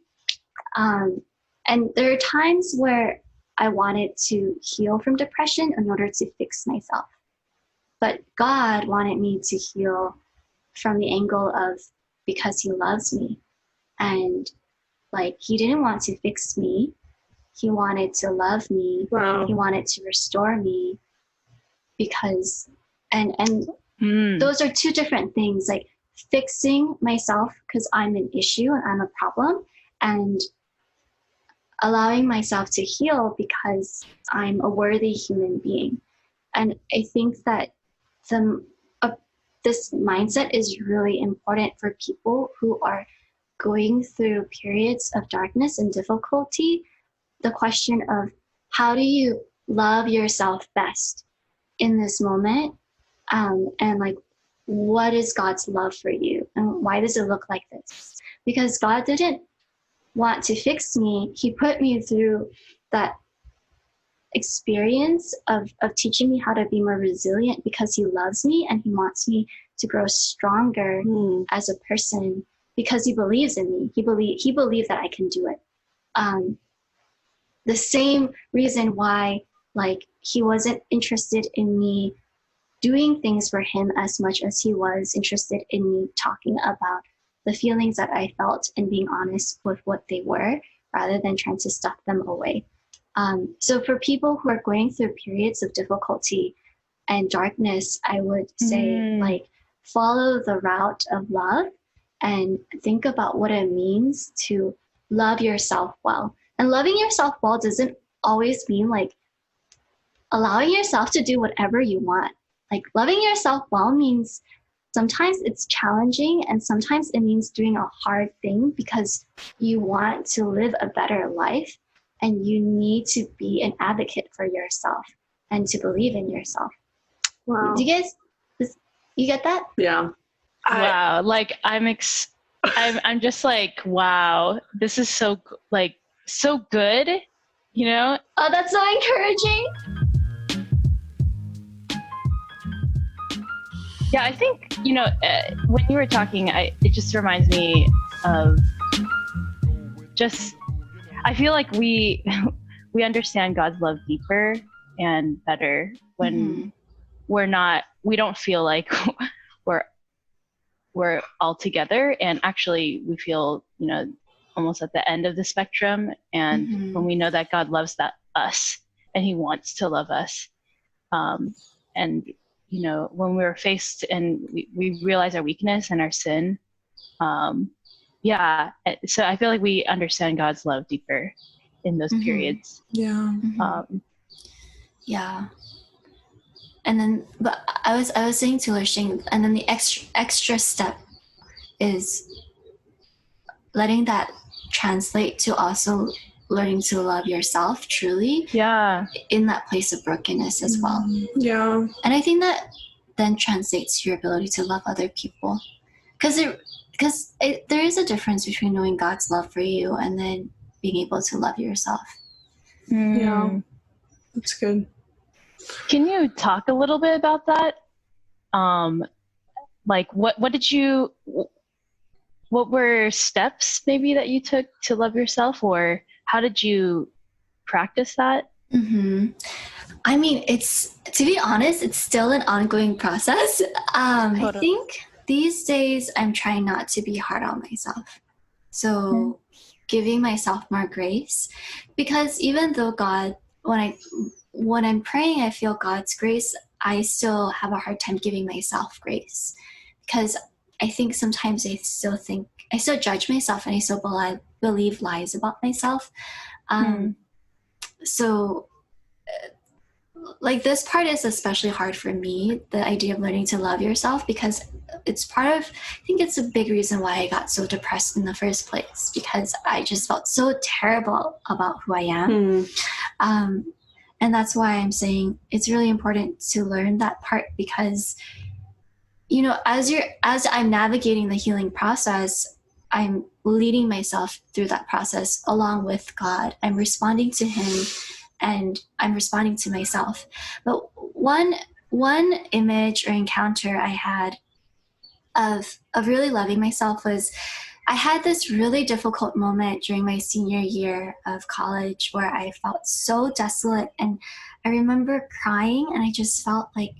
And there are times where I wanted to heal from depression in order to fix myself. But God wanted me to heal from the angle of because he loves me. And like, he didn't want to fix me. He wanted to love me. Wow. He wanted to restore me because, and those are two different things, like fixing myself because I'm an issue and I'm a problem, and allowing myself to heal because I'm a worthy human being. And I think that this mindset is really important for people who are going through periods of darkness and difficulty. The question of how do you love yourself best in this moment? And like, what is God's love for you? And why does it look like this? Because God didn't want to fix me. He put me through that experience of teaching me how to be more resilient because he loves me and he wants me to grow stronger as a person because he believes in me. He believed that I can do it. The same reason why, like, he wasn't interested in me doing things for him as much as he was interested in me talking about the feelings that I felt and being honest with what they were rather than trying to stuff them away. So for people who are going through periods of difficulty and darkness, I would say, like, follow the route of love and think about what it means to love yourself well. And loving yourself well doesn't always mean like allowing yourself to do whatever you want. Like, loving yourself well means sometimes it's challenging and sometimes it means doing a hard thing because you want to live a better life and you need to be an advocate for yourself and to believe in yourself. Wow. Do you guys, You get that? Yeah. Wow. Like I'm just like, wow, this is so good, you know? Oh, that's so encouraging. Yeah, I think, when you were talking, it just reminds me of I feel like we understand God's love deeper and better when we don't feel like we're all together, and actually we feel, almost at the end of the spectrum. And when we know that God loves us and he wants to love us, and when we're faced and we realize our weakness and our sin, so I feel like we understand God's love deeper in those periods. Yeah. Yeah. And then, but I was saying to Lurshing, and then the extra step is letting that translate to also learning to love yourself truly. Yeah. In that place of brokenness as well. Yeah. And I think that then translates to your ability to love other people, because there is a difference between knowing God's love for you and then being able to love yourself. Yeah. That's good. Can you talk a little bit about that? Like what were steps maybe that you took to love yourself, or how did you practice that? I mean, to be honest, it's still an ongoing process. I think these days I'm trying not to be hard on myself. So giving myself more grace, because even though God, when I'm praying, I feel God's grace, I still have a hard time giving myself grace, because I think sometimes I still judge myself, and I still believe lies about myself. So like this part is especially hard for me, the idea of learning to love yourself, because I think it's a big reason why I got so depressed in the first place, because I just felt so terrible about who I am. And that's why I'm saying it's really important to learn that part, because, as I'm navigating the healing process, I'm leading myself through that process along with God. I'm responding to him and I'm responding to myself. But one image or encounter I had of really loving myself was, I had this really difficult moment during my senior year of college where I felt so desolate, and I remember crying, and I just felt like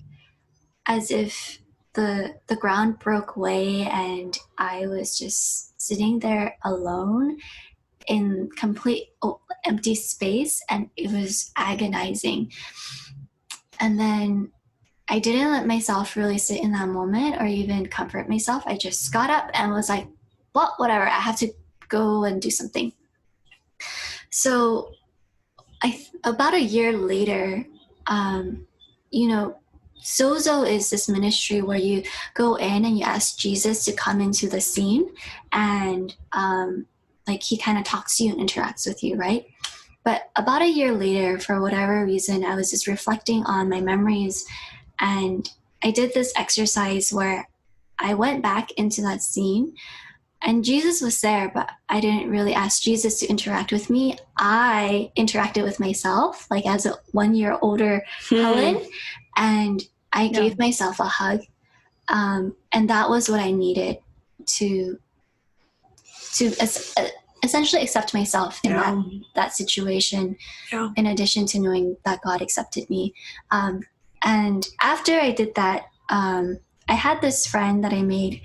as if the ground broke away, and I was just sitting there alone in complete empty space, and it was agonizing. And then I didn't let myself really sit in that moment or even comfort myself. I just got up and was like, well, whatever, I have to go and do something. So about a year later, Sozo is this ministry where you go in and you ask Jesus to come into the scene, and he kind of talks to you and interacts with you, right? But about a year later, for whatever reason, I was just reflecting on my memories, and I did this exercise where I went back into that scene, and Jesus was there, but I didn't really ask Jesus to interact with me. I interacted with myself, like as a 1 year older Helen, and I gave myself a hug. And that was what I needed to essentially accept myself in that situation, in addition to knowing that God accepted me. And after I did that, I had this friend that I made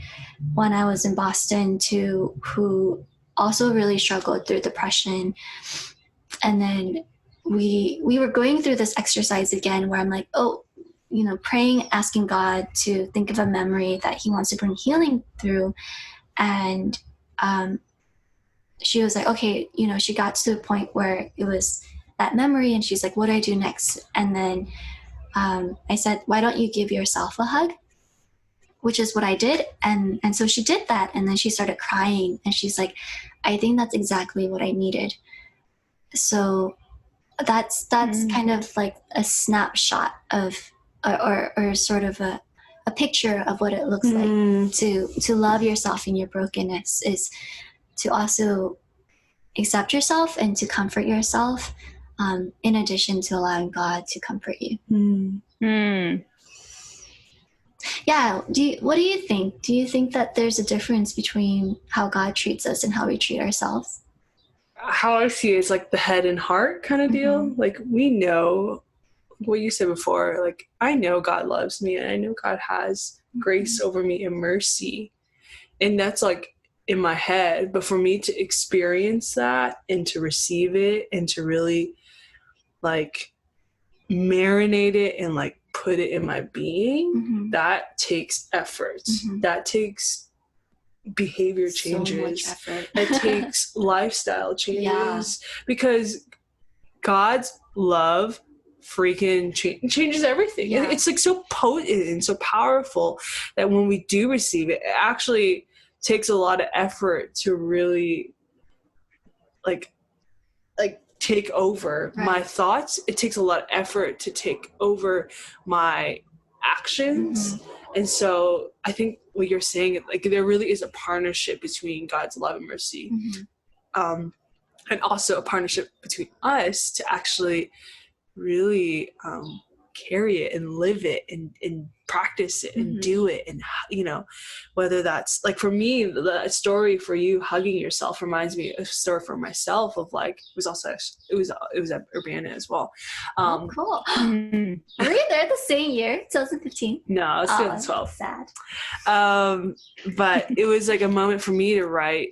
when I was in Boston too, who also really struggled through depression. And then we were going through this exercise again where I'm like, praying, asking God to think of a memory that he wants to bring healing through. And she was like, okay, she got to the point where it was that memory, and she's like, what do I do next? And then I said, why don't you give yourself a hug? Which is what I did. And so she did that, and then she started crying, and she's like, I think that's exactly what I needed. So that's kind of like a snapshot of, or sort of a a picture of what it looks like to love yourself in your brokenness, is to also accept yourself and to comfort yourself, in addition to allowing God to comfort you. Yeah. What do you think? Do you think that there's a difference between how God treats us and how we treat ourselves? How I see it is like the head and heart kind of deal. Like, we know what you said before, like, I know God loves me and I know God has grace over me and mercy. And that's like in my head. But for me to experience that and to receive it and to really like marinate it and like put it in my being, that takes effort. That takes behavior changes. So much effort. That takes lifestyle changes. Because God's love freaking changes everything. Yeah. It's like so potent and so powerful that when we do receive it, it actually takes a lot of effort to really like take over my thoughts. It takes a lot of effort to take over my actions. And so I think what you're saying, like, there really is a partnership between God's love and mercy, and also a partnership between us to actually really carry it and live it and practice it and do it. And, you know, whether that's like, for me, the story for you hugging yourself reminds me of a story for myself of like, it was at Urbana as well. Cool. Were you there the same year, 2015? No, I was 2012. Sad. But it was like a moment for me to write.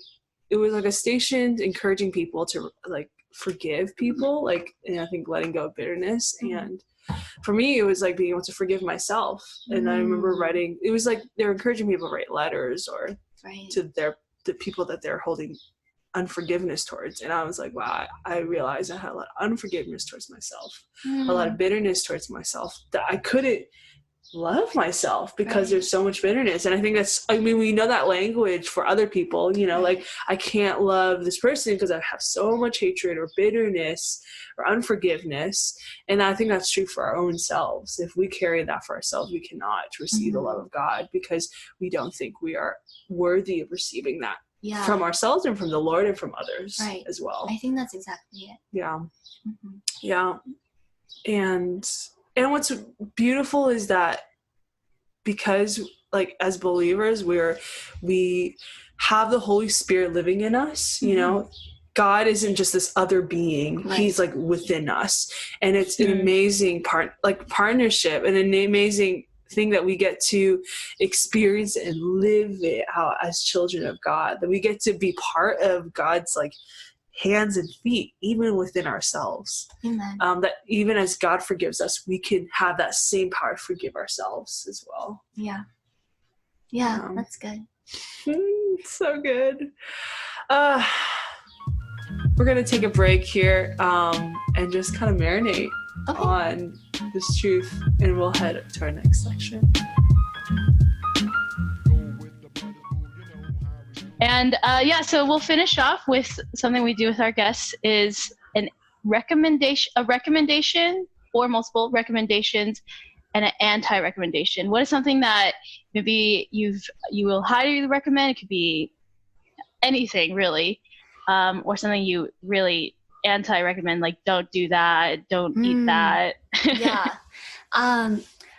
It was like a station encouraging people to like forgive people, like, and I think letting go of bitterness. And for me, it was like being able to forgive myself. And I remember writing, it was like they're encouraging people to write letters or to the people that they're holding unforgiveness towards. And I was like, wow, I realized I had a lot of unforgiveness towards myself, a lot of bitterness towards myself, that I couldn't love myself because there's so much bitterness. And I think that's, I mean, we know that language for other people, you know, like, I can't love this person because I have so much hatred or bitterness or unforgiveness. And I think that's true for our own selves. If we carry that for ourselves, we cannot receive the love of God because we don't think we are worthy of receiving that from ourselves and from the Lord and from others as well. I think that's exactly it. Yeah. And what's beautiful is that because, like, as believers, we have the Holy Spirit living in us, you know, God isn't just this other being. He's like within us. And it's an amazing partnership and an amazing thing that we get to experience and live it out as children of God, that we get to be part of God's like hands and feet, even within ourselves. Amen. That even as God forgives us, we can have that same power to forgive ourselves as well. Yeah, that's good. So good. We're going to take a break here and just kind of marinate on this truth, and we'll head to our next section. And so we'll finish off with something we do with our guests is a recommendation or multiple recommendations and an anti-recommendation. What is something that maybe you will highly recommend? It could be anything really, or something you really anti-recommend, like don't do that, don't eat that.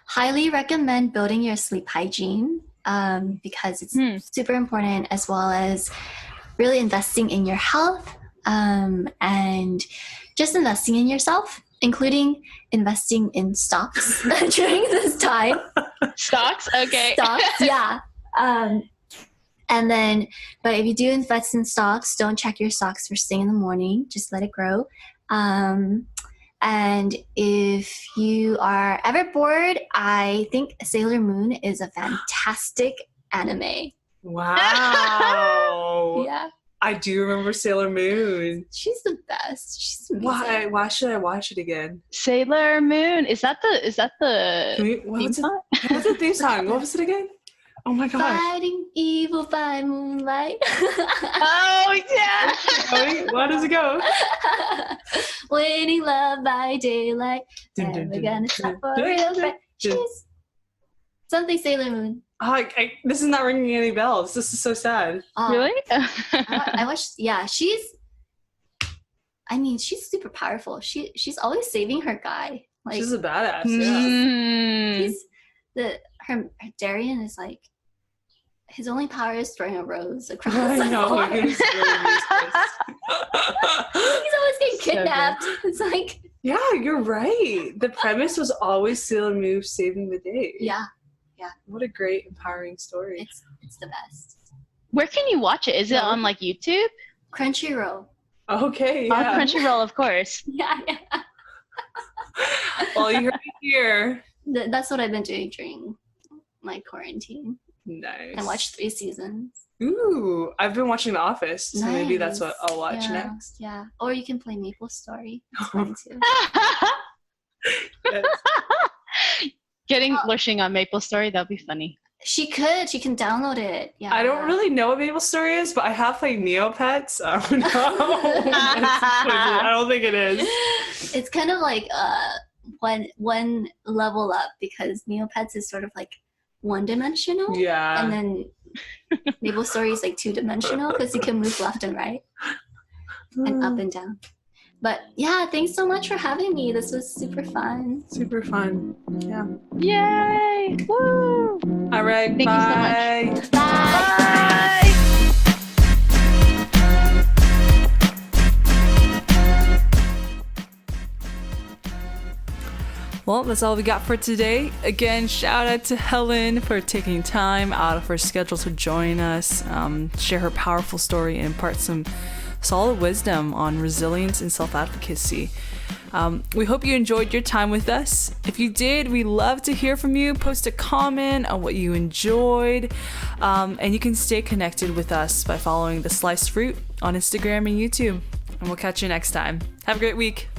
Highly recommend building your sleep hygiene. Because it's super important, as well as really investing in your health, and just investing in yourself, including investing in stocks during this time. Stocks? Okay. Stocks, yeah. And then, but if you do invest in stocks, don't check your stocks first thing in the morning. Just let it grow. And if you are ever bored, I think Sailor Moon is a fantastic anime. Wow. Yeah. I do remember Sailor Moon. She's the best. She's amazing. Why should I watch it again? Sailor Moon. Is that the What's the theme song? What was it again? Oh my gosh. Fighting evil by moonlight. Oh yeah. Why does it go? Winning love by daylight. Never gonna stop for real friend. She's Something Sailor Moon. Oh, this is not ringing any bells. This is so sad. Really? I watched. Yeah, she's super powerful. She's always saving her guy. Like She's a badass. Yeah. he's her Darian is like his only power is throwing a rose across the floor. He's really useless. He's always getting kidnapped. It's like Yeah, you're right. The premise was always Sailor Moon saving the day. yeah, What a great, empowering story. it's the best. Where can you watch it? Is it on like YouTube? Crunchyroll. Okay, On yeah. Crunchyroll, of course. Yeah. Well, you heard it here. That's what I've been doing during my quarantine. Nice. I watched 3 seasons. Ooh, I've been watching The Office, so maybe that's what I'll watch Yeah, next. Yeah. Or you can play Maple Story. It's fun too. Yes. Getting Lushing on Maple Story, that'd be funny. She can download it. Yeah. I don't really know what Maple Story is, but I have played Neopets. I don't know. I don't think it is. It's kind of like one level up because Neopets is sort of like one-dimensional. Yeah. And then Maple Story is like 2-dimensional because you can move left and right and up and down. But yeah, thanks so much for having me. This was super fun. Super fun. Yeah. Yay! Woo! All right. Thank bye. you so much. Bye. Well, that's all we got for today. Again, shout out to Helen for taking time out of her schedule to join us, share her powerful story, and impart some solid wisdom on resilience and self-advocacy. We hope you enjoyed your time with us. If you did, we love to hear from you. Post a comment on what you enjoyed. And you can stay connected with us by following The Sliced Fruit on Instagram and YouTube. And we'll catch you next time. Have a great week.